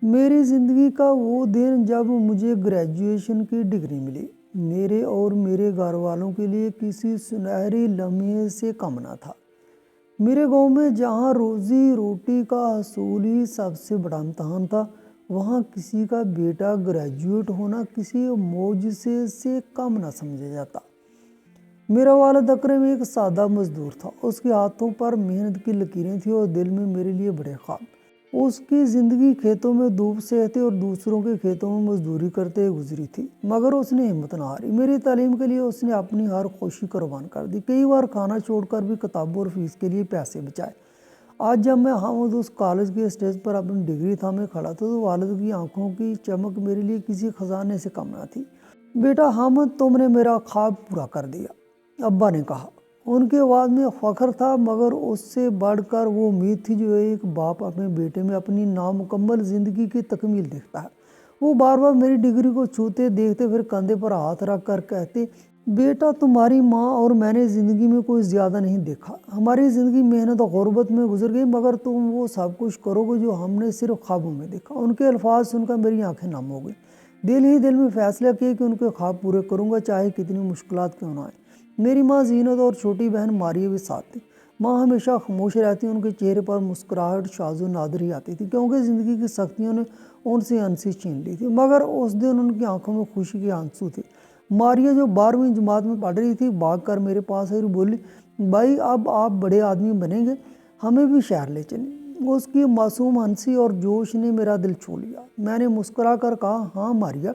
میری زندگی کا وہ دن جب مجھے گریجویشن کی ڈگری ملی میرے اور میرے گھر والوں کے لیے کسی سنہری لمحے سے کم نہ تھا۔ میرے گاؤں میں جہاں روزی روٹی کا حصول ہی سب سے بڑا امتحان تھا، وہاں کسی کا بیٹا گریجویٹ ہونا کسی معجزے سے کم نہ سمجھا جاتا۔ میرا والد اکرم ایک سادہ مزدور تھا۔ اس کے ہاتھوں پر محنت کی لکیریں تھیں اور دل میں میرے لیے بڑے خواب۔ اس کی زندگی کھیتوں میں دھوپ سہتے اور دوسروں کے کھیتوں میں مزدوری کرتے گزری تھی، مگر اس نے ہمت نہ ہاری۔ میری تعلیم کے لیے اس نے اپنی ہر خوشی قربان کر دی، کئی بار کھانا چھوڑ کر بھی کتابوں اور فیس کے لیے پیسے بچائے۔ آج جب میں حامد اس کالج کے اسٹیج پر اپنی ڈگری تھامے کھڑا تھا تو والد کی آنکھوں کی چمک میرے لیے کسی خزانے سے کم نہ تھی۔ بیٹا حامد، تم نے میرا خواب پورا کر دیا، ابا نے کہا۔ ان کی آواز میں فخر تھا، مگر اس سے بڑھ کر وہ امید تھی جو ایک باپ اپنے بیٹے میں اپنی نامکمل زندگی کی تکمیل دیکھتا ہے۔ وہ بار بار میری ڈگری کو چھوتے دیکھتے، پھر کندھے پر ہاتھ رکھ کر کہتے، بیٹا تمہاری ماں اور میں نے زندگی میں کوئی زیادہ نہیں دیکھا۔ ہماری زندگی محنت اور غربت میں گزر گئی، مگر تم وہ سب کچھ کرو گے جو ہم نے صرف خوابوں میں دیکھا۔ ان کے الفاظ سن کر میری آنکھیں نم ہو گئی۔ دل ہی دل میں فیصلہ کیا کہ ان کے خواب پورے کروں گا، چاہے کتنی مشکلات کیوں نہ آئیں۔ میری ماں زینت اور چھوٹی بہن ماریہ بھی ساتھ تھی۔ ماں ہمیشہ خاموش رہتی، ان کے چہرے پر مسکراہٹ شاذ و نادر ہی آتی تھی، کیونکہ زندگی کی سختیوں نے ان سے ہنسی چھین لی تھی، مگر اس دن ان کی آنکھوں میں خوشی کے آنسو تھے۔ ماریہ جو 12ویں جماعت میں پڑھ رہی تھی، بھاگ کر میرے پاس آئی اور بولی، بھائی اب آپ بڑے آدمی بنیں گے، ہمیں بھی شہر لے چلیں۔ اس کی معصوم ہنسی اور جوش نے میرا دل چھو لیا۔ میں نے مسکرا کر کہا، ہاں ماریہ،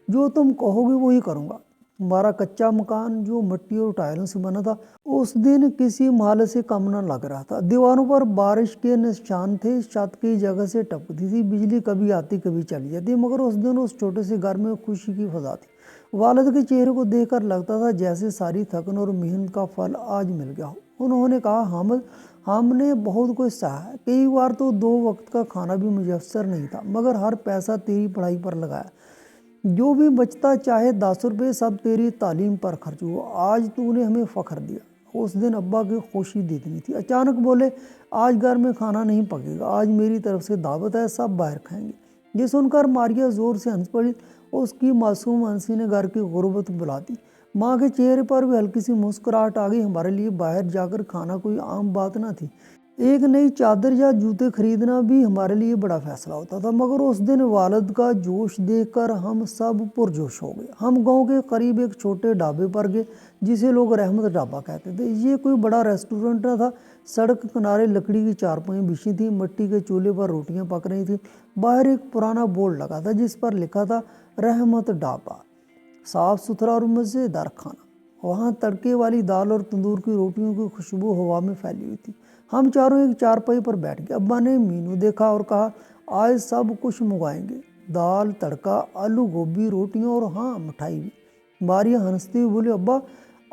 جو تم کہو گے وہی کروں گا۔ ہمارا کچا مکان جو مٹی اور ٹائلوں سے بنا تھا، اس دن کسی محل سے کم نہ لگ رہا تھا۔ دیواروں پر بارش کے نشان تھے، چھت کئی جگہ سے ٹپکتی تھی، بجلی کبھی آتی کبھی چلی جاتی، مگر اس دن اس چھوٹے سے گھر میں خوشی کی فضا تھی۔ والد کے چہرے کو دیکھ کر لگتا تھا جیسے ساری تھکن اور محنت کا پھل آج مل گیا ہو۔ انہوں نے کہا، حامد، ہم نے بہت کچھ سہا ہے، کئی بار تو 2 وقت کا کھانا بھی میسر نہیں تھا، مگر ہر پیسہ تیری پڑھائی پر لگایا۔ جو بھی بچتا، چاہے 10 روپے، سب تیری تعلیم پر خرچ ہوا۔ آج تو نے ہمیں فخر دیا۔ اس دن ابا کی خوشی دیدنی تھی۔ اچانک بولے، آج گھر میں کھانا نہیں پکے گا، آج میری طرف سے دعوت ہے، سب باہر کھائیں گے۔ یہ سن کر ماریہ زور سے ہنس پڑی۔ اس کی معصوم ہنسی نے گھر کی غربت بھلا دی۔ ماں کے چہرے پر بھی ہلکی سی مسکراہٹ آ گئی۔ ہمارے لیے باہر جا کر کھانا کوئی عام بات نہ تھی۔ ایک نئی چادر یا جوتے خریدنا بھی ہمارے لیے بڑا فیصلہ ہوتا تھا، مگر اس دن والد کا جوش دیکھ کر ہم سب پرجوش ہو گئے۔ ہم گاؤں کے قریب ایک چھوٹے ڈھابے پر گئے، جسے لوگ رحمت ڈھابا کہتے تھے۔ یہ کوئی بڑا ریسٹورنٹ نہ تھا۔ سڑک کنارے لکڑی کی چارپائیں بچھی تھیں، مٹی کے چولہے پر روٹیاں پک رہی تھیں۔ باہر ایک پرانا بورڈ لگا تھا جس پر لکھا تھا، رحمت ڈھابا، صاف ستھرا اور مزیدار کھانا۔ وہاں تڑکے والی دال اور تندور کی روٹیوں کی خوشبو ہوا میں پھیلی ہوئی تھی۔ ہم چاروں ایک چارپائی پر بیٹھ گئے۔ ابا نے مینو دیکھا اور کہا، آج سب کچھ منگوائیں گے، دال تڑکا، آلو گوبھی، روٹیاں اور ہاں مٹھائی بھی۔ ماریہ ہنستے ہوئے بولے، ابا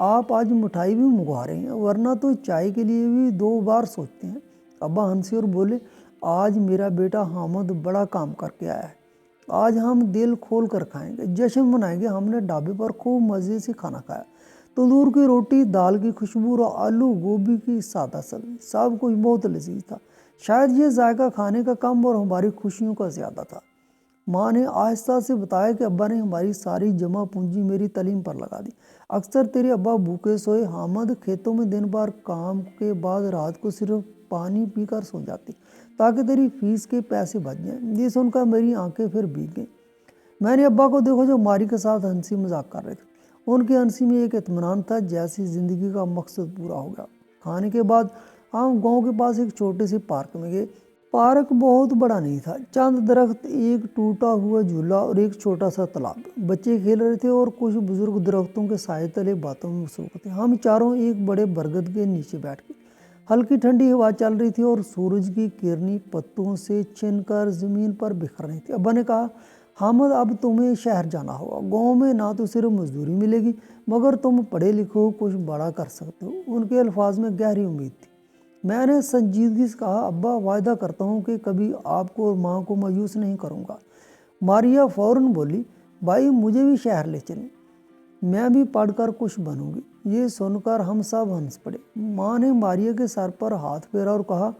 آپ آج مٹھائی بھی منگوا رہے ہیں، ورنہ تو چائے کے لیے بھی 2 بار سوچتے ہیں۔ ابا ہنسے اور بولے، آج میرا بیٹا حامد بڑا کام کر کے آیا ہے، آج ہم دل کھول کر کھائیں گے، جشن منائیں گے۔ ہم نے ڈھابے پر خوب مزے سے کھانا کھایا۔ تندور کی روٹی، دال کی خوشبو اور آلو گوبھی کی سادہ سبزی، سب کچھ بہت لذیذ تھا۔ شاید یہ ذائقہ کھانے کا کم اور ہماری خوشیوں کا زیادہ تھا۔ ماں نے آہستہ سے بتایا کہ ابا نے ہماری ساری جمع پونجی میری تعلیم پر لگا دی۔ اکثر تیرے ابا بھوکے سوئے، حامد کھیتوں میں دن بھر کام کے بعد رات کو صرف پانی پی کر سو جاتے تاکہ تیری فیس کے پیسے بچ جائیں۔ یہ سن کر میری آنکھیں پھر بھیگ گئیں۔ میں نے ابا کو دیکھا جو ماری کے ساتھ ہنسی مذاق کر رہے تھے۔ ان کی ہنسی میں ایک اطمینان تھا، جیسے زندگی کا مقصد پورا ہو گیا۔ کھانے کے بعد ہم گاؤں کے پاس ایک چھوٹے سے پارک میں گئے۔ پارک بہت بڑا نہیں تھا، چند درخت، ایک ٹوٹا ہوا جھولا اور ایک چھوٹا سا تالاب۔ بچے کھیل رہے تھے اور کچھ بزرگ درختوں کے سائے تلے باتوں میں مصروف تھے۔ ہم چاروں ایک بڑے برگد کے نیچے بیٹھ گئے۔ ہلکی ٹھنڈی ہوا چل رہی تھی اور سورج کی کرنیں پتوں سے چھن کر زمین پر بکھر رہی تھی۔ ابا نے کہا، حامد اب تمہیں شہر جانا ہوگا، گاؤں میں نہ تو صرف مزدوری ملے گی، مگر تم پڑھے لکھے ہو، کچھ بڑا کر سکتے ہو۔ ان کے الفاظ میں گہری امید تھی۔ میں نے سنجیدگی سے کہا، ابا وعدہ کرتا ہوں کہ کبھی آپ کو اور ماں کو مایوس نہیں کروں گا۔ ماریہ فوراً بولی، بھائی مجھے بھی شہر لے چلیں، میں بھی پڑھ کر کچھ بنوں گی۔ یہ سن کر ہم سب ہنس پڑے۔ ماں نے ماریہ کے سر پر ہاتھ پھیرا اور کہا،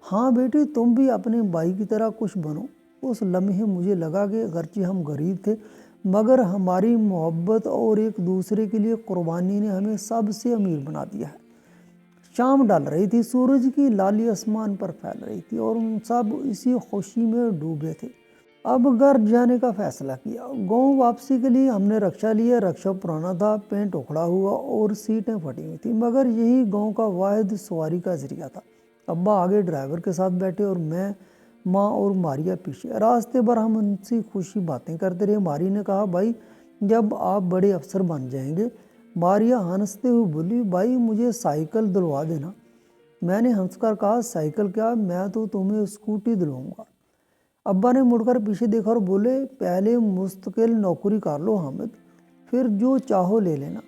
ہاں بیٹی، تم بھی اپنے بھائی کی طرح کچھ بنو، اس لمحے مجھے لگا کہ اگرچہ ہم غریب تھے مگر ہماری محبت اور ایک دوسرے کے لیے قربانی نے ہمیں سب سے امیر بنا دیا ہے۔ شام ڈال رہی تھی، سورج کی لالی آسمان پر پھیل رہی تھی اور ہم سب اسی خوشی میں ڈوبے تھے۔ اب گھر جانے کا فیصلہ کیا۔ گاؤں واپسی کے لیے ہم نے رکشہ لیا۔ رکشہ پرانا تھا، پینٹ اکھڑا ہوا اور سیٹیں پھٹی ہوئی تھیں، مگر یہی گاؤں کا واحد سواری کا ذریعہ تھا۔ ابا آگے ڈرائیور کے ساتھ بیٹھے اور میں، ماں اور ماریا پیچھے۔ راستے پر ہم ان سے خوشی باتیں کرتے رہے۔ ماری نے کہا، بھائی جب آپ بڑے افسر بن جائیں گے۔ ماریا ہنستے ہوئے بولی، بھائی مجھے سائیکل دلوا دینا۔ میں نے ہنس کر کہا، سائیکل کیا، میں تو تمہیں اسکوٹی دلواؤں گا۔ ابا نے مڑ کر پیچھے دیکھا اور بولے، پہلے مستقل نوکری کر لو حامد، پھر جو چاہو لے لینا۔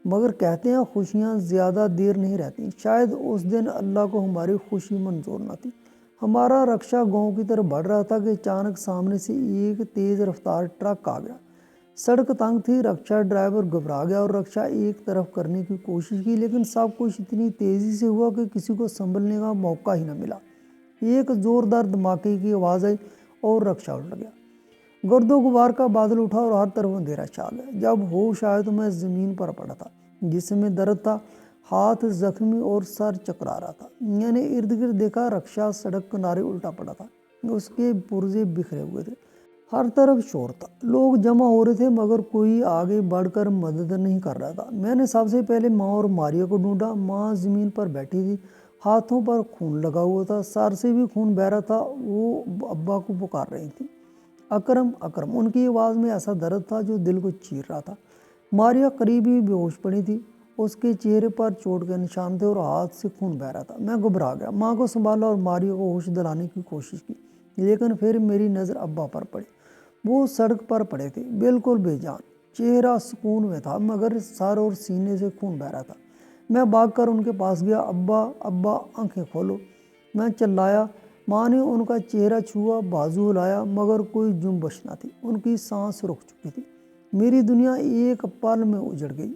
مگر کہتے ہیں خوشیاں زیادہ دیر نہیں رہتی، شاید اس دن اللہ کو ہماری خوشی منظور نہ تھی۔ ہمارا رکشہ گاؤں کی طرف بڑھ رہا تھا کہ اچانک سامنے سے ایک تیز رفتار ٹرک آ گیا۔ سڑک تنگ تھی، رکشہ ڈرائیور گھبرا گیا اور رکشہ ایک طرف کرنے کی کوشش کی، لیکن سب کچھ اتنی تیزی سے ہوا کہ کسی کو سنبھلنے کا موقع ہی نہ ملا۔ ایک زوردار دھماکے کی آواز آئی اور رکشہ الٹ گیا۔ گرد و غبار کا بادل اٹھا اور ہر طرف اندھیرا چھا گیا۔ جب ہوش آیا تو میں زمین پر پڑا تھا، جسم میں درد تھا، ہاتھ زخمی اور سر چکرا رہا تھا۔ میں نے ارد گرد دیکھا، رکشہ سڑک کنارے الٹا پڑا تھا، اس کے پرزے بکھرے ہوئے تھے، ہر طرف شور تھا، لوگ جمع ہو رہے تھے مگر کوئی آگے بڑھ کر مدد نہیں کر رہا تھا۔ میں نے سب سے پہلے ماں اور ماریا کو ڈھونڈا۔ ماں زمین پر بیٹھی تھی، ہاتھوں پر خون لگا ہوا تھا، سر سے بھی خون بہہ رہا تھا، وہ ابا کو پکار رہی تھی، اکرم اکرم۔ ان کی آواز میں ایسا درد تھا جو دل کو چیر رہا تھا۔ ماریا قریب ہی بے ہوش پڑی تھی، اس کے چہرے پر چوٹ کے نشان تھے اور ہاتھ سے خون بہہ رہا تھا۔ میں گھبرا گیا، ماں کو سنبھالا اور ماریا کو ہوش دلانے کی کوشش کی، لیکن پھر میری نظر ابا پر پڑی۔ وہ سڑک پر پڑے تھے، بالکل بے جان، چہرہ سکون میں تھا مگر سر اور سینے سے خون بہہ رہا تھا۔ میں بھاگ کر ان کے پاس گیا، ابا ابا آنکھیں کھولو، میں چلایا۔ ماں نے ان کا چہرہ چھوا، بازو ہلایا مگر کوئی جنبش نہ تھی، ان کی سانس رک چکی تھی۔ میری دنیا ایک پل میں اجڑ گئی۔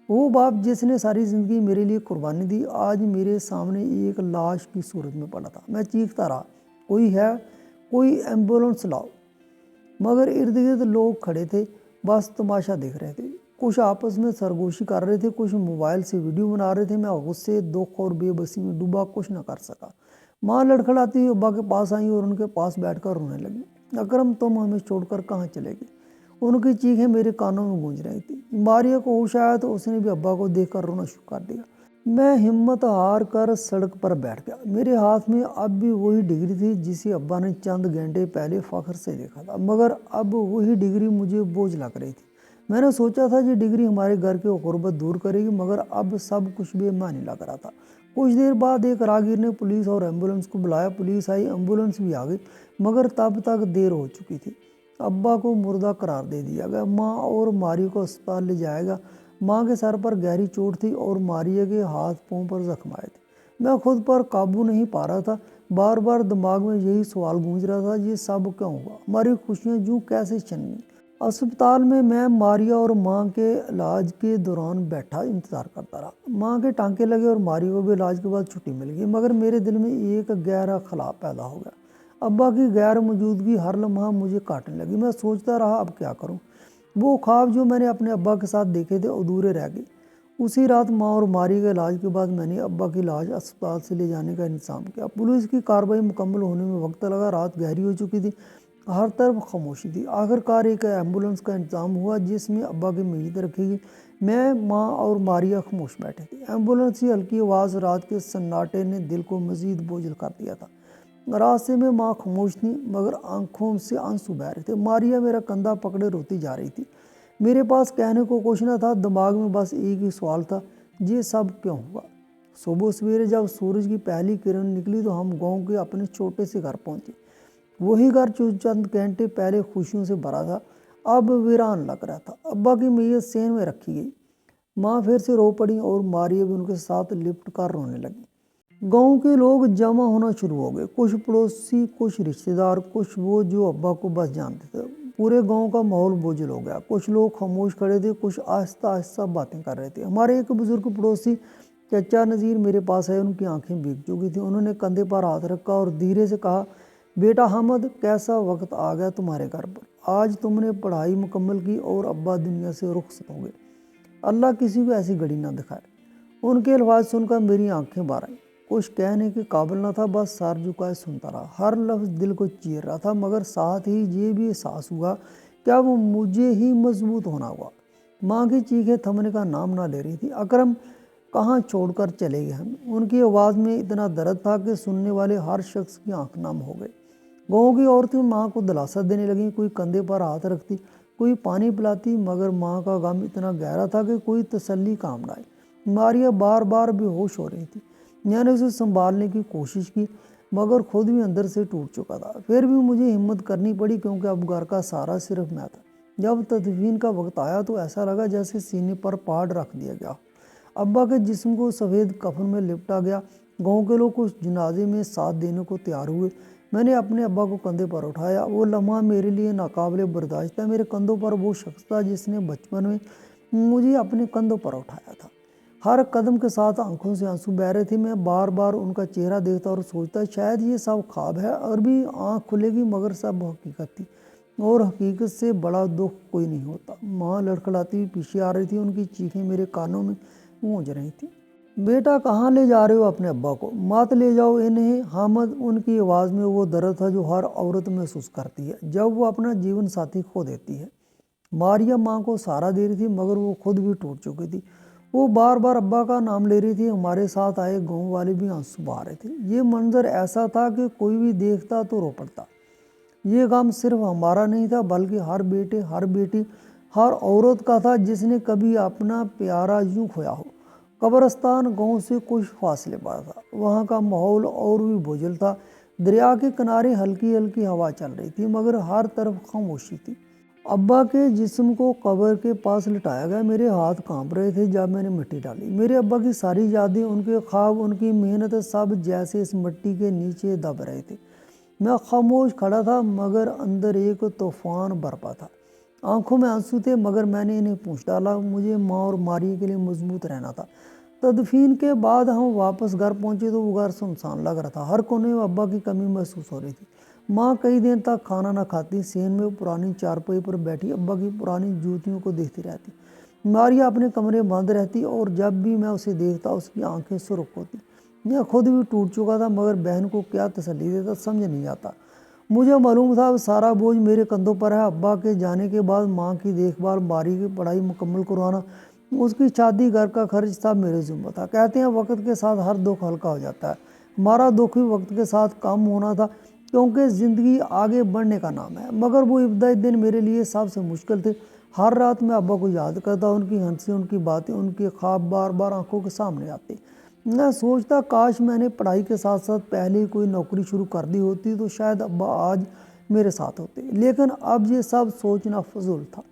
وہ باپ جس نے ساری زندگی میرے لیے قربانی دی، آج میرے سامنے ایک لاش کی صورت میں پڑا تھا۔ میں چیختا رہا، کوئی ہے، کوئی ایمبولینس لاؤ، مگر ارد گرد لوگ کھڑے تھے، بس تماشا دیکھ رہے تھے۔ کچھ آپس میں سرگوشی کر رہے تھے، کچھ موبائل سے ویڈیو بنا رہے تھے۔ میں غصے، دکھ اور بے بسی میں ڈوبا، کچھ نہ کر سکا۔ ماں لڑکھڑاتی ہوئی ابا کے پاس آئیں اور ان کے پاس بیٹھ کر رونے لگی۔ اکرم تم ہمیں چھوڑ کر کہاں چلے گئے؟ ان کی چیخیں میرے کانوں میں گونج رہی تھی۔ ماریا کو ہوش آیا تو اس نے بھی ابا کو دیکھ کر رونا شروع کر دیا۔ میں ہمت ہار کر سڑک پر بیٹھ گیا۔ میرے ہاتھ میں اب بھی وہی ڈگری تھی جسے ابا نے چند گھنٹے پہلے فخر سے دیکھا تھا، مگر اب وہی ڈگری مجھے بوجھ لگ رہی تھی۔ میں نے سوچا تھا یہ ڈگری ہمارے گھر کی غربت دور کرے گی، مگر اب سب کچھ بے معنی لگ رہا تھا۔ کچھ دیر بعد ایک راہگیر نے پولیس اور ایمبولینس کو بلایا۔ پولیس آئی، ایمبولینس بھی آ گئی، مگر تب تک دیر ہو چکی تھی۔ ابا کو مردہ قرار دے دیا گیا۔ ماں اور ماریا کو اسپتال لے جایا گیا۔ ماں کے سر پر گہری چوٹ تھی اور ماریا کے ہاتھ پاؤں پر زخم آئے تھے۔ میں خود پر قابو نہیں پا رہا تھا، بار بار دماغ میں یہی سوال گونج رہا تھا، یہ سب کیوں ہوا؟ ہماری خوشیاں یوں کیسے چھن گئیں؟ اسپتال میں ماریا اور ماں کے علاج کے دوران بیٹھا انتظار کرتا رہا۔ ماں کے ٹانکے لگے اور ماریا کو بھی علاج کے بعد چھٹی مل گئی، مگر میرے دل میں ایک گہرا خلا پیدا ہو گیا۔ ابا کی غیر موجودگی ہر لمحہ مجھے کاٹنے لگی۔ میں سوچتا رہا، اب کیا کروں؟ وہ خواب جو میں نے اپنے ابا کے ساتھ دیکھے تھے ادھورے رہ گئے۔ اسی رات ماں اور ماریا کے علاج کے بعد میں نے ابا کی لاش اسپتال سے لے جانے کا انتظام کیا۔ پولیس کی کارروائی مکمل ہونے میں وقت لگا، رات گہری ہو چکی تھی، ہر طرف خاموشی تھی۔ آخر کار ایک ایمبولینس کا انتظام ہوا جس میں ابا کی میت رکھی گئی۔ میں، ماں اور ماریا خاموش بیٹھے تھے۔ ایمبولینس کی ہلکی آواز رات کے سناٹے نے دل کو مزید بوجھل کر دیا تھا۔ راستے میں ماں خاموش تھی مگر آنکھوں سے آنسو بہہ رہے تھے۔ ماریا میرا کندھا پکڑے روتی جا رہی تھی۔ میرے پاس کہنے کو کچھ نہ تھا، دماغ میں بس ایک ہی سوال تھا، یہ سب کیوں ہوا؟ صبح سویرے جب سورج کی پہلی کرن نکلی تو ہم گاؤں کے اپنے چھوٹے سے گھر پہنچے۔ وہی گھر جو چند گھنٹے پہلے خوشیوں سے بھرا تھا اب ویران لگ رہا تھا۔ ابا کی میت سین میں رکھی گئی۔ ماں پھر سے رو پڑی اور ماریا بھی ان کے ساتھ لپٹ کر رونے لگی۔ گاؤں کے لوگ جمع ہونا شروع ہو گئے، کچھ پڑوسی، کچھ رشتہ دار، کچھ وہ جو ابا کو بس جانتے تھے۔ پورے گاؤں کا ماحول بوجھل ہو گیا۔ کچھ لوگ خاموش کھڑے تھے، کچھ آہستہ آہستہ باتیں کر رہے تھے۔ ہمارے ایک بزرگ پڑوسی چچا نذیر میرے پاس آئے، ان کی آنکھیں بھیگ چکی تھیں۔ انہوں نے کندھے پر ہاتھ رکھا اور دھیرے سے کہا، بیٹا حامد، کیسا وقت آ گیا تمہارے گھر پر، آج تم نے پڑھائی مکمل کی اور ابا دنیا سے رخصت ہو گئے۔ اللہ کسی کو ایسی گھڑی نہ دکھائے۔ ان کے الفاظ سن کر میری آنکھیں بھر آئیں۔ کچھ کہنے کے قابل نہ تھا، بس سر جھکائے سنتا رہا۔ ہر لفظ دل کو چیر رہا تھا، مگر ساتھ ہی یہ بھی احساس ہوا کہ اب مجھے ہی مضبوط ہونا ہوا۔ ماں کی چیخیں تھمنے کا نام نہ لے رہی تھی۔ اکرم، کہاں چھوڑ کر چلے گئے ہمیں؟ ان کی آواز میں اتنا درد تھا کہ سننے والے ہر شخص کی آنکھ نم ہو گئے۔ گاؤں کی عورتیں ماں کو دلاسا دینے لگیں، کوئی کندھے پر ہاتھ رکھتی، کوئی پانی پلاتی، مگر ماں کا غم اتنا گہرا تھا کہ کوئی تسلی کام نہ آئی۔ ماریا بار بار بے ہوش ہو رہی تھی۔ میں نے اسے سنبھالنے کی کوشش کی، مگر خود بھی اندر سے ٹوٹ چکا تھا۔ پھر بھی مجھے ہمت کرنی پڑی، کیونکہ اب گھر کا سہارا صرف میں تھا۔ جب تدفین کا وقت آیا تو ایسا لگا جیسے سینے پر پہاڑ رکھ دیا گیا۔ ابا کے جسم کو سفید کفن میں لپٹا گیا۔ گاؤں کے لوگ کچھ جنازے میں ساتھ دینے کو تیار ہوئے۔ میں نے اپنے ابا کو کندھے پر اٹھایا۔ وہ لمحہ میرے لیے ناقابل برداشت تھا۔ میرے کندھوں پر وہ شخص تھا جس نے بچپن میں مجھے اپنے کندھوں پر اٹھایا تھا۔ ہر قدم کے ساتھ آنکھوں سے آنسو بہہ رہے تھے۔ میں بار بار ان کا چہرہ دیکھتا اور سوچتا شاید یہ سب خواب ہے، اور بھی آنکھ کھلے گی، مگر سب حقیقت تھی، اور حقیقت سے بڑا دکھ کوئی نہیں ہوتا۔ ماں لڑکھڑاتی ہوئی پیچھے آ رہی تھی، ان کی چیخیں میرے کانوں میں گونج رہی تھیں۔ بیٹا، کہاں لے جا رہے ہو اپنے ابا کو؟ مت لے جاؤ انہیں حامد۔ ان کی آواز میں وہ درد تھا جو ہر عورت محسوس کرتی ہے جب وہ اپنا جیون ساتھی کھو دیتی ہے۔ ماریا ماں کو سہارا دے رہی تھی، مگر وہ خود بھی ٹوٹ چکی تھی۔ وہ بار بار ابا کا نام لے رہی تھی۔ ہمارے ساتھ آئے گاؤں والے بھی آنسو بہا رہے تھے۔ یہ منظر ایسا تھا کہ کوئی بھی دیکھتا تو رو پڑتا۔ یہ غم صرف ہمارا نہیں تھا، بلکہ ہر بیٹے، ہر بیٹی، ہر عورت کا تھا جس نے کبھی اپنا پیارا یوں کھویا ہو۔ قبرستان گاؤں سے کچھ فاصلے پر تھا۔ وہاں کا ماحول اور بھی بوجھل تھا۔ دریا کے کنارے ہلکی ہلکی ہوا چل رہی تھی، مگر ہر طرف خاموشی تھی۔ ابا کے جسم کو قبر کے پاس لٹایا گیا۔ میرے ہاتھ کانپ رہے تھے جب میں نے مٹی ڈالی۔ میرے ابا کی ساری یادیں، ان کے خواب، ان کی محنت، سب جیسے اس مٹی کے نیچے دب رہے تھے۔ میں خاموش کھڑا تھا، مگر اندر ایک طوفان برپا تھا۔ آنکھوں میں آنسو تھے، مگر میں نے انہیں پوچھ ڈالا۔ مجھے ماں اور ماریہ کے لیے مضبوط رہنا تھا۔ تدفین کے بعد ہم واپس گھر پہنچے تو وہ گھر سنسان لگ رہا تھا۔ ہر کونے میں ابا کی کمی محسوس ہو رہی تھی۔ ماں کئی دن تک کھانا نہ کھاتی، صحن میں پرانی چارپائی پر بیٹھی ابا کی پرانی جوتیوں کو دیکھتی رہتی۔ ماریہ اپنے کمرے بند رہتی، اور جب بھی میں اسے دیکھتا اس کی آنکھیں سرخ ہوتی۔ میں خود بھی ٹوٹ چکا تھا، مگر بہن کو کیا تسلی دیتا سمجھ نہیں آتا۔ مجھے معلوم تھا اب سارا بوجھ میرے کندھوں پر ہے۔ ابا کے جانے کے بعد ماں کی دیکھ بھال، ماریہ کی پڑھائی مکمل کروانا، اس کی شادی، گھر کا خرچ، سب میرے ذمہ تھا۔ کہتے ہیں وقت کے ساتھ ہر دکھ ہلکا ہو جاتا ہے۔ ہمارا دکھ بھی وقت کے ساتھ کم ہونا تھا، کیونکہ زندگی آگے بڑھنے کا نام ہے۔ مگر وہ ابتدائی دن میرے لیے سب سے مشکل تھے۔ ہر رات میں ابا کو یاد کرتا، ان کی ہنسی، ان کی باتیں، ان کے خواب بار بار آنکھوں کے سامنے آتے۔ میں سوچتا کاش میں نے پڑھائی کے ساتھ ساتھ پہلے ہی کوئی نوکری شروع کر دی ہوتی تو شاید ابا آج میرے ساتھ ہوتے، لیکن اب یہ سب سوچنا فضول تھا۔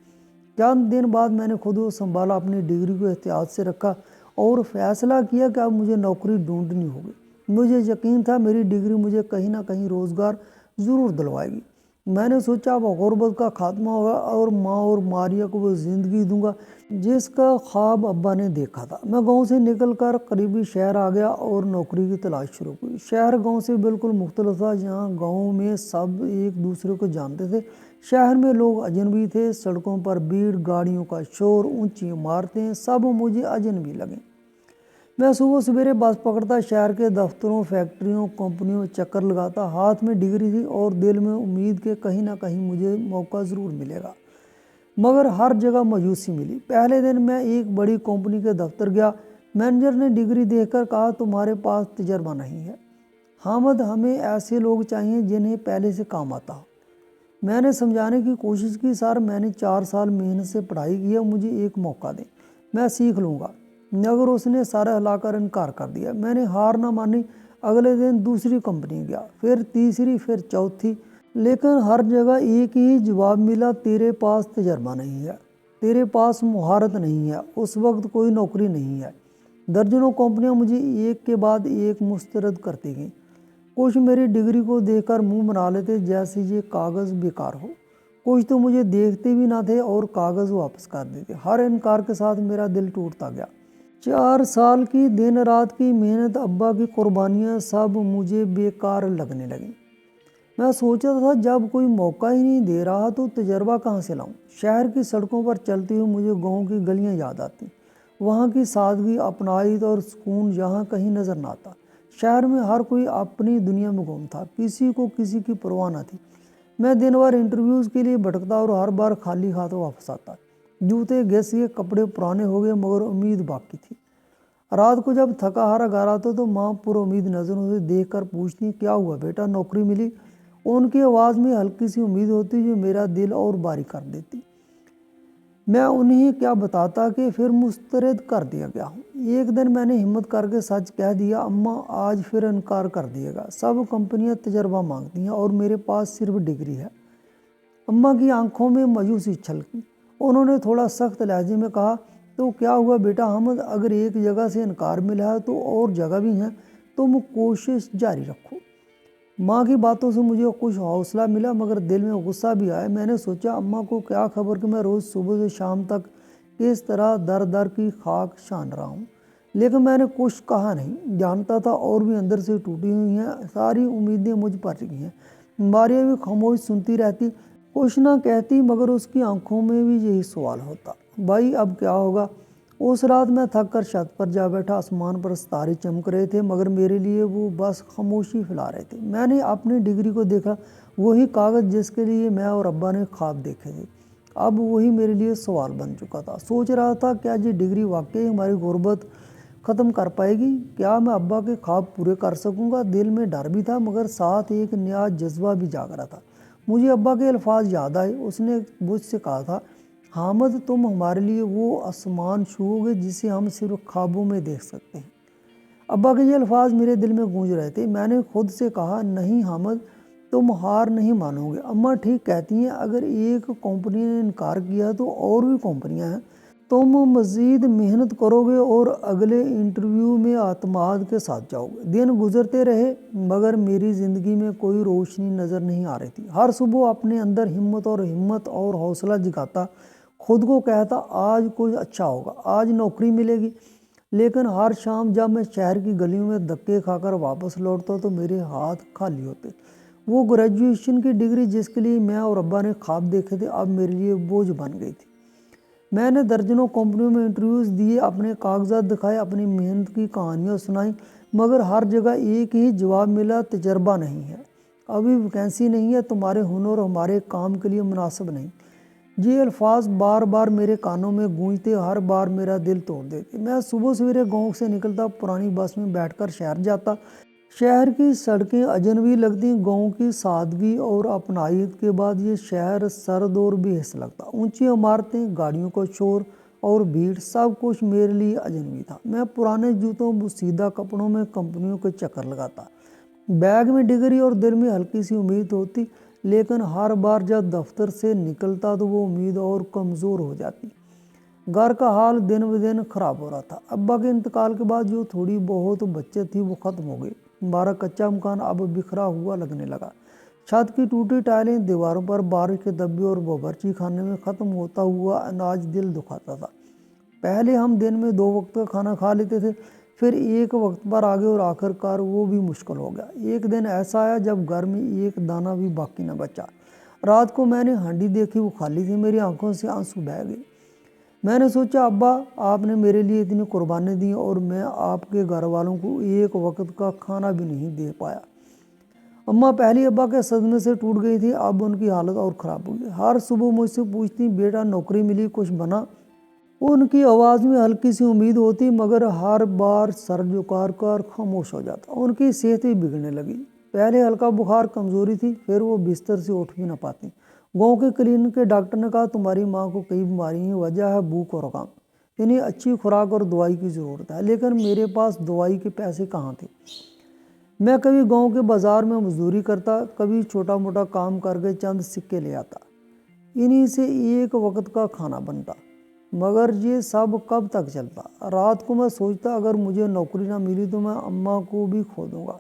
چند دن بعد میں نے خود کو سنبھالا، اپنی ڈگری کو احتیاط سے رکھا اور فیصلہ کیا کہ اب مجھے نوکری ڈھونڈنی ہوگی۔ مجھے یقین تھا میری ڈگری مجھے کہیں نہ کہیں روزگار ضرور دلوائے گی۔ میں نے سوچا اب غربت کا خاتمہ ہوگا اور ماں اور ماریہ کو وہ زندگی دوں گا جس کا خواب ابا نے دیکھا تھا۔ میں گاؤں سے نکل کر قریبی شہر آ گیا اور نوکری کی تلاش شروع ہوئی۔ شہر گاؤں سے بالکل مختلف تھا۔ جہاں گاؤں میں سب ایک دوسرے کو جانتے تھے، شہر میں لوگ اجنبی تھے۔ سڑکوں پر بھیڑ، گاڑیوں کا شور، اونچی عمارتیں، سب مجھے اجنبی لگیں۔ میں صبح سویرے بس پکڑتا، شہر کے دفتروں، فیکٹریوں، کمپنیوں میں چکر لگاتا۔ ہاتھ میں ڈگری تھی اور دل میں امید کہ کہیں نہ کہیں مجھے موقع ضرور ملے گا، مگر ہر جگہ مایوسی ملی۔ پہلے دن میں ایک بڑی کمپنی کے دفتر گیا۔ مینیجر نے ڈگری دیکھ کر کہا تمہارے پاس تجربہ نہیں ہے حامد، ہمیں ایسے لوگ چاہیے جنہیں پہلے سے کام آتا ہو۔ میں نے سمجھانے کی کوشش کی سر، میں نے 4 سال محنت سے پڑھائی کی ہے، مجھے ایک موقع دیں، میں سیکھ لوں گا، مگر اس نے سر ہلا کر انکار کر دیا۔ میں نے ہار نہ مانی۔ اگلے دن دوسری کمپنی گیا، پھر تیسری، پھر چوتھی، لیکن ہر جگہ ایک ہی جواب ملا، تیرے پاس تجربہ نہیں ہے، تیرے پاس مہارت نہیں ہے، اس وقت کوئی نوکری نہیں ہے۔ درجنوں کمپنیاں مجھے ایک کے بعد ایک مسترد کرتی گئیں۔ کچھ میری ڈگری کو دیکھ کر منہ بنا لیتے جیسے یہ کاغذ بیکار ہو، کچھ تو مجھے دیکھتے بھی نہ تھے اور کاغذ واپس کر دیتے۔ ہر انکار کے ساتھ میرا دل ٹوٹتا گیا۔ 4 سال کی دن رات کی محنت، ابا کی قربانیاں، سب مجھے بیکار لگنے لگیں۔ میں سوچا تھا جب کوئی موقع ہی نہیں دے رہا تو تجربہ کہاں سے لاؤں۔ شہر کی سڑکوں پر چلتے ہوئے مجھے گاؤں کی گلیاں یاد آتی، وہاں کی سادگی، اپنائیت اور سکون جہاں کہیں نظر نہ آتا۔ شہر میں ہر کوئی اپنی دنیا میں گم تھا، کسی کو کسی کی پرواہ نہ تھی۔ میں دن بھر انٹرویوز کے لیے بھٹکتا اور ہر بار خالی ہاتھوں واپس آتا۔ جوتے گھس گئے، کپڑے پرانے ہو گئے، مگر امید باقی تھی۔ رات کو جب تھکا ہارا گھر آتا تو ماں پر امید نظروں سے دیکھ کر پوچھتی، کیا ہوا بیٹا، نوکری ملی؟ ان کی آواز میں ہلکی سی امید ہوتی جو میرا دل اور باری کر دیتی۔ میں انہیں کیا بتاتا کہ پھر مسترد کر دیا گیا ہوں۔ ایک دن میں نے ہمت کر کے سچ کہہ دیا، اماں آج پھر انکار کر دیے گا، سب کمپنیاں تجربہ مانگتی ہیں اور میرے پاس صرف ڈگری ہے۔ اماں کی آنکھوں میں مایوسی چھلکی، انہوں نے تھوڑا سخت لہجے میں کہا، تو کیا ہوا بیٹا حامد، اگر ایک جگہ سے انکار ملا ہے تو اور جگہ بھی ہیں، تم کوشش جاری رکھو۔ ماں کی باتوں سے مجھے کچھ حوصلہ ملا مگر دل میں غصہ بھی آیا۔ میں نے سوچا اماں کو کیا خبر کہ میں روز صبح سے شام تک کس طرح در در کی خاک چھان رہا ہوں، لیکن میں نے کچھ کہا نہیں۔ جانتا تھا اور بھی اندر سے ٹوٹی ہوئی ہیں، ساری امیدیں مجھ پر ٹکی ہیں۔ ماریا بھی خاموش سنتی رہتی، کچھ نہ کہتی، مگر اس کی آنکھوں میں بھی یہی سوال ہوتا، بھائی اب کیا ہوگا؟ اس رات میں تھک کر چھت پر جا بیٹھا، آسمان پر ستارے چمک رہے تھے مگر میرے لیے وہ بس خاموشی پھیلا رہے تھے۔ میں نے اپنی ڈگری کو دیکھا، وہی کاغذ جس کے لیے میں اور ابا نے خواب دیکھے تھے، اب وہی میرے لیے سوال بن چکا تھا۔ سوچ رہا تھا کیا یہ ڈگری واقعی ہماری غربت ختم کر پائے گی؟ کیا میں ابا کے خواب پورے کر سکوں گا؟ دل میں ڈر بھی تھا مگر ساتھ ایک نیا جذبہ بھی جاگ رہا تھا۔ مجھے ابا کے الفاظ یاد آئے، اس نے مجھ سے کہا تھا، حامد تم ہمارے لیے وہ آسمان چھو گے جسے ہم صرف خوابوں میں دیکھ سکتے ہیں۔ ابا کے یہ الفاظ میرے دل میں گونج رہے تھے۔ میں نے خود سے کہا، نہیں حامد، تم ہار نہیں مانو گے۔ اماں ٹھیک کہتی ہیں، اگر ایک کمپنی نے انکار کیا تو اور بھی کمپنیاں ہیں، تم مزید محنت کرو گے اور اگلے انٹرویو میں اعتماد کے ساتھ جاؤ گے۔ دن گزرتے رہے مگر میری زندگی میں کوئی روشنی نظر نہیں آ رہی تھی۔ ہر صبح اپنے اندر ہمت اور حوصلہ جگاتا، خود کو کہتا آج کچھ اچھا ہوگا، آج نوکری ملے گی، لیکن ہر شام جب میں شہر کی گلیوں میں دھکے کھا کر واپس لوٹتا تو میرے ہاتھ خالی ہوتے۔ وہ گریجویشن کی ڈگری جس کے لیے میں اور ابا نے خواب دیکھے تھے اب میرے لیے بوجھ بن گئی تھی۔ میں نے درجنوں کمپنیوں میں انٹرویوز دیے، اپنے کاغذات دکھائے، اپنی محنت کی کہانیاں سنائیں، مگر ہر جگہ ایک ہی جواب ملا، تجربہ نہیں ہے، ابھی ویکینسی نہیں ہے، تمہارے ہنر ہمارے کام کے لیے مناسب نہیں۔ یہ الفاظ بار بار میرے کانوں میں گونجتے، ہر بار میرا دل توڑ دیتے۔ میں صبح سویرے گاؤں سے نکلتا، پرانی بس میں بیٹھ کر شہر جاتا۔ شہر کی سڑکیں اجنبی لگتی، گاؤں کی سادگی اور اپنائیت کے بعد یہ شہر سرد اور بے حس لگتا۔ اونچی عمارتیں، گاڑیوں کا شور اور بھیڑ، سب کچھ میرے لیے اجنبی تھا۔ میں پرانے جوتوں، بوسیدہ کپڑوں میں کمپنیوں کے چکر لگاتا، بیگ میں ڈگری اور دل میں ہلکی سی امید ہوتی، لیکن ہر بار جب دفتر سے نکلتا تو وہ امید اور کمزور ہو جاتی۔ گھر کا حال دن بدن خراب ہو رہا تھا۔ ابا کے انتقال کے بعد جو تھوڑی بہت بچت تھی وہ ختم ہو گئی۔ ہمارا کچا مکان اب بکھرا ہوا لگنے لگا، چھت کی ٹوٹی ٹائلیں، دیواروں پر بارش کے دھبے اور باورچی خانے میں ختم ہوتا ہوا اناج دل دکھاتا تھا۔ پہلے ہم دن میں 2 وقت کا کھانا کھا لیتے تھے، پھر ایک وقت پر آگے اور آخر کار وہ بھی مشکل ہو گیا۔ ایک دن ایسا آیا جب گھر میں ایک دانہ بھی باقی نہ بچا۔ رات کو میں نے ہانڈی دیکھی، وہ خالی تھی، میری آنکھوں سے آنسو بہہ گئے۔ میں نے سوچا ابا آپ نے میرے لیے اتنی قربانی دی اور میں آپ کے گھر والوں کو ایک وقت کا کھانا بھی نہیں دے پایا۔ اماں پہلی ابا کے صدمے سے ٹوٹ گئی تھی، اب ان کی حالت اور خراب ہوئی۔ ہر صبح مجھ سے پوچھتی، بیٹا نوکری ملی، کچھ بنا؟ ان کی آواز میں ہلکی سی امید ہوتی مگر ہر بار سر جھکا کر خاموش ہو جاتا۔ ان کی صحت بھی بگڑنے لگی، پہلے ہلکا بخار، کمزوری تھی، پھر وہ بستر سے اٹھ بھی نہ پاتی۔ گاؤں کے کلینک کے ڈاکٹر نے کہا تمہاری ماں کو کئی بیماری ہیں، وجہ ہے بھوک اور کام، انہیں اچھی خوراک اور دوائی کی ضرورت ہے، لیکن میرے پاس دوائی کے پیسے کہاں تھے؟ میں کبھی گاؤں کے بازار میں مزدوری کرتا، کبھی چھوٹا موٹا کام کر کے چند سکے لے آتا، انہی سے ایک وقت کا کھانا بنتا، مگر یہ سب کب تک چلتا؟ رات کو میں سوچتا اگر مجھے نوکری نہ ملی تو میں اماں کو بھی کھو دوں گا۔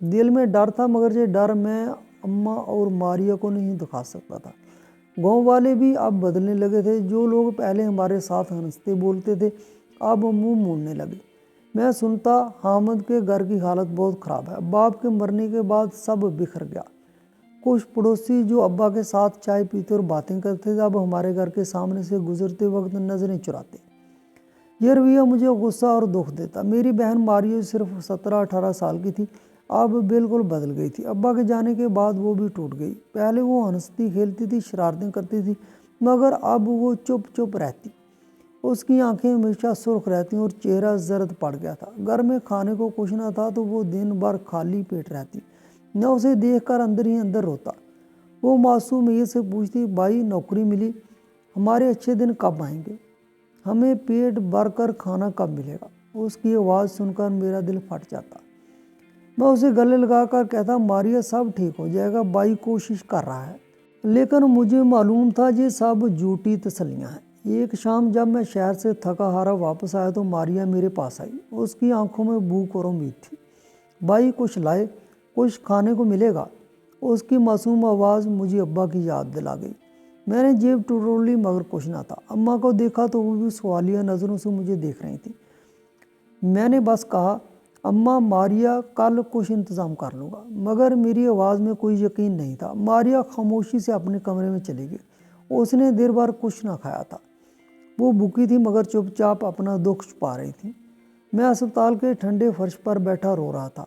دل میں ڈر تھا مگر یہ ڈر میں اماں اور ماریا کو نہیں دکھا سکتا تھا۔ گاؤں والے بھی اب بدلنے لگے تھے، جو لوگ پہلے ہمارے ساتھ ہنستے بولتے تھے اب منہ موڑنے لگے۔ میں سنتا حامد کے گھر کی حالت بہت خراب ہے، باپ کے مرنے کے بعد سب بکھر گیا، کچھ پڑوسی جو ابا کے ساتھ چائے پیتے اور باتیں کرتے تھے اب ہمارے گھر کے سامنے سے گزرتے وقت نظریں چراتے۔ یہ رویہ مجھے غصہ اور دکھ دیتا۔ میری بہن ماریو صرف 17-18 سال کی تھی، اب بالکل بدل گئی تھی۔ ابا کے جانے کے بعد وہ بھی ٹوٹ گئی۔ پہلے وہ ہنستی کھیلتی تھی، شرارتیں کرتی تھی، مگر اب وہ چپ چپ رہتی۔ اس کی آنکھیں ہمیشہ سرخ رہتی اور چہرہ زرد پڑ گیا تھا۔ گھر میں کھانے کو کچھ نہ تھا تو وہ دن بھر خالی پیٹ رہتی۔ میں اسے دیکھ کر اندر ہی اندر روتا۔ وہ معصومیت سے پوچھتی، بھائی نوکری ملی، ہمارے اچھے دن کب آئیں گے؟ ہمیں پیٹ بھر کر کھانا کب ملے گا؟ اس کی آواز سن کر میرا دل پھٹ جاتا۔ میں اسے گلے لگا کر کہتا، ماریا سب ٹھیک ہو جائے گا، بھائی کوشش کر رہا ہے۔ لیکن مجھے معلوم تھا یہ سب جھوٹی تسلیاں ہیں۔ ایک شام جب میں شہر سے تھکا ہارا واپس آیا تو ماریا میرے پاس آئی۔ اس کی آنکھوں میں بھوک اور امید تھی۔ بھائی کچھ لائے، کچھ کھانے کو ملے گا؟ اس کی معصوم آواز مجھے ابا کی یاد دلا گئی۔ میں نے جیب ٹٹولی مگر کچھ نہ تھا۔ اماں کو دیکھا تو وہ بھی سوالیہ نظروں سے مجھے دیکھ رہی تھی۔ میں نے بس کہا، اماں ماریا کل کچھ انتظام کر لوں گا، مگر میری آواز میں کوئی یقین نہیں تھا۔ ماریا خاموشی سے اپنے کمرے میں چلی گئی۔ اس نے دیر بھر کچھ نہ کھایا تھا۔ وہ بھوکی تھی مگر چپ چاپ اپنا دکھ چھپا رہی تھی۔ میں اسپتال کے ٹھنڈے فرش پر بیٹھا رو رہا تھا۔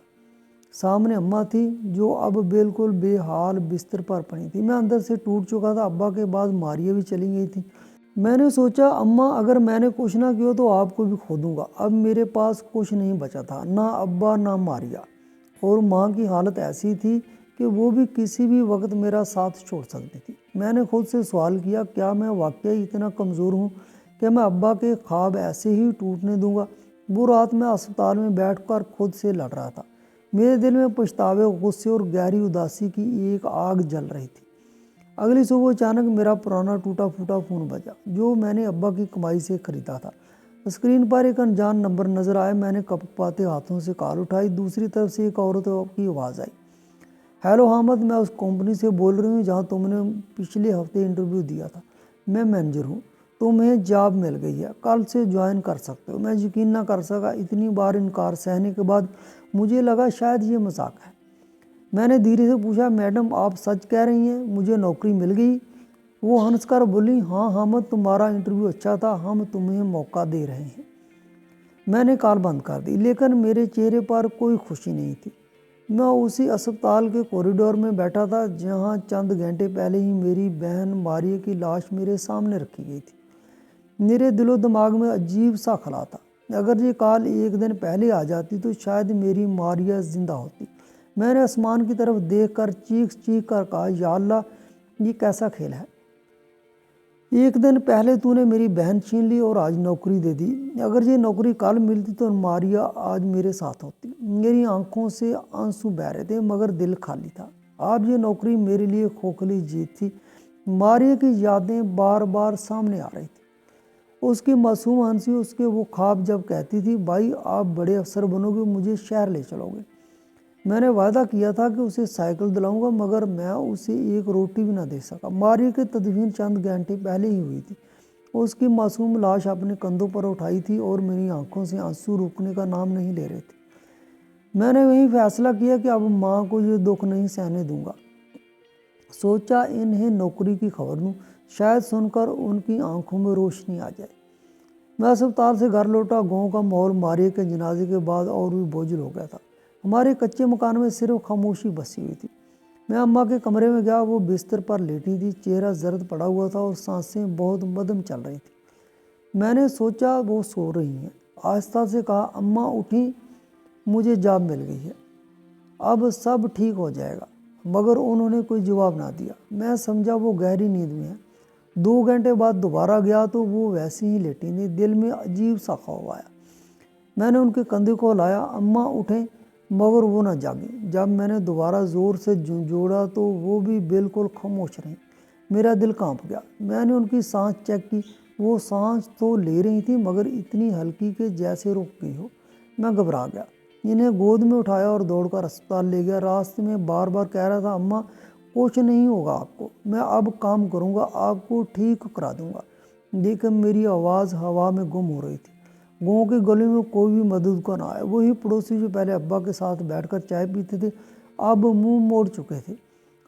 سامنے اماں تھی جو اب بالکل بے حال بستر پر پڑی تھی۔ میں اندر سے ٹوٹ چکا تھا۔ ابا کے بعد ماریا بھی چلی گئی تھی۔ میں نے سوچا، اماں اگر میں نے کچھ نہ کیا تو آپ کو بھی کھو دوں گا۔ اب میرے پاس کچھ نہیں بچا تھا، نہ ابا نہ ماریا، اور ماں کی حالت ایسی تھی کہ وہ بھی کسی بھی وقت میرا ساتھ چھوڑ سکتی تھی۔ میں نے خود سے سوال کیا، کیا میں واقعی اتنا کمزور ہوں کہ میں ابا کے خواب ایسے ہی ٹوٹنے دوں گا؟ وہ رات میں اسپتال میں بیٹھ کر خود سے لڑ رہا تھا۔ میرے دل میں پچھتاوے، غصے اور گہری اداسی کی ایک آگ جل رہی تھی۔ اگلی صبح اچانک میرا پرانا ٹوٹا پھوٹا فون بجا جو میں نے ابا کی کمائی سے خریدا تھا۔ اسکرین پر ایک انجان نمبر نظر آیا۔ میں نے کپکپاتے ہاتھوں سے کال اٹھائی۔ دوسری طرف سے ایک عورت کی آواز آئی، ہیلو حامد، میں اس کمپنی سے بول رہی ہوں جہاں تم نے پچھلے ہفتے انٹرویو دیا تھا۔ میں مینیجر ہوں، تمہیں جاب مل گئی ہے، کل سے جوائن کر سکتے ہو۔ میں یقین نہ کر سکا۔ اتنی بار انکار سہنے کے بعد مجھے لگا شاید یہ مذاق ہے۔ میں نے دھیرے سے پوچھا، میڈم آپ سچ کہہ رہی ہیں، مجھے نوکری مل گئی؟ وہ ہنس کر بولی، ہاں حامد، تمہارا انٹرویو اچھا تھا، ہم تمہیں موقع دے رہے ہیں۔ میں نے کال بند کر دی، لیکن میرے چہرے پر کوئی خوشی نہیں تھی۔ میں اسی اسپتال کے کوریڈور میں بیٹھا تھا جہاں چند گھنٹے پہلے ہی میری بہن ماریا کی لاش میرے سامنے رکھی گئی تھی۔ میرے دل و دماغ میں عجیب سا خلا تھا۔ اگر یہ کال ایک دن پہلے آ جاتی تو شاید میری ماریا زندہ ہوتی۔ میں نے آسمان کی طرف دیکھ کر چیخ چیخ کر کہا، یا اللہ، یہ کیسا کھیل ہے؟ ایک دن پہلے تو نے میری بہن چھین لی اور آج نوکری دے دی۔ اگر یہ نوکری کل ملتی تو ماریا آج میرے ساتھ ہوتی۔ میری آنکھوں سے آنسو بہہ رہے تھے مگر دل خالی تھا۔ آج یہ نوکری میرے لیے کھوکھلی جیت تھی۔ ماریا کی یادیں بار بار سامنے آ رہی تھی۔ اس کی معصوم ہنسی، اس کے وہ خواب جب کہتی تھی، بھائی آپ بڑے افسر بنو گے، مجھے شہر لے چلو گے۔ میں نے وعدہ کیا تھا کہ اسے سائیکل دلاؤں گا مگر میں اسے ایک روٹی بھی نہ دے سکا۔ ماریا کی تدفین چند گھنٹے پہلے ہی ہوئی تھی۔ اس کی معصوم لاش اپنے کندھوں پر اٹھائی تھی اور میری آنکھوں سے آنسو رکنے کا نام نہیں لے رہے تھے۔ میں نے وہیں فیصلہ کیا کہ اب ماں کو یہ دکھ نہیں سہنے دوں گا۔ سوچا انہیں نوکری کی خبر دوں، شاید سن کر ان کی آنکھوں میں روشنی آ جائے۔ میں اسپتال سے گھر لوٹا۔ گاؤں کا ماحول ماریا کے جنازے کے بعد اور بھی بوجھل ہو گیا تھا۔ ہمارے کچے مکان میں صرف خاموشی بسی ہوئی تھی۔ میں اماں کے کمرے میں گیا۔ وہ بستر پر لیٹی تھی، چہرہ زرد پڑا ہوا تھا اور سانسیں بہت مدھم چل رہی تھیں۔ میں نے سوچا وہ سو رہی ہیں۔ آہستہ سے کہا، اماں اٹھیں، مجھے جاب مل گئی ہے، اب سب ٹھیک ہو جائے گا۔ مگر انہوں نے کوئی جواب نہ دیا۔ میں سمجھا وہ گہری نیند میں ہے۔ 2 گھنٹے بعد دوبارہ گیا تو وہ ویسے ہی لیٹی تھیں۔ دل میں عجیب سا خوف آیا۔ میں نے ان کے کندھے کو ہلایا، اماں اٹھیں، مگر وہ نہ جاگیں۔ جب میں نے دوبارہ زور سے جھنجھوڑا تو وہ بھی بالکل خاموش رہیں۔ میرا دل کانپ گیا۔ میں نے ان کی سانس چیک کی۔ وہ سانس تو لے رہی تھیں مگر اتنی ہلکی کہ جیسے رک گئی ہو۔ میں گھبرا گیا، انہیں گود میں اٹھایا اور دوڑ کر اسپتال لے گیا۔ راستے میں بار بار کہہ رہا تھا، اماں کچھ نہیں ہوگا آپ کو، میں اب کام کروں گا، آپ کو ٹھیک کرا دوں گا۔ لیکن میری آواز ہوا میں گم ہو رہی تھی۔ گاؤں کی گلیوں میں کوئی بھی مدد کو نہ آیا۔ وہی پڑوسی جو پہلے ابا کے ساتھ بیٹھ کر چائے پیتے تھے اب منہ موڑ چکے تھے۔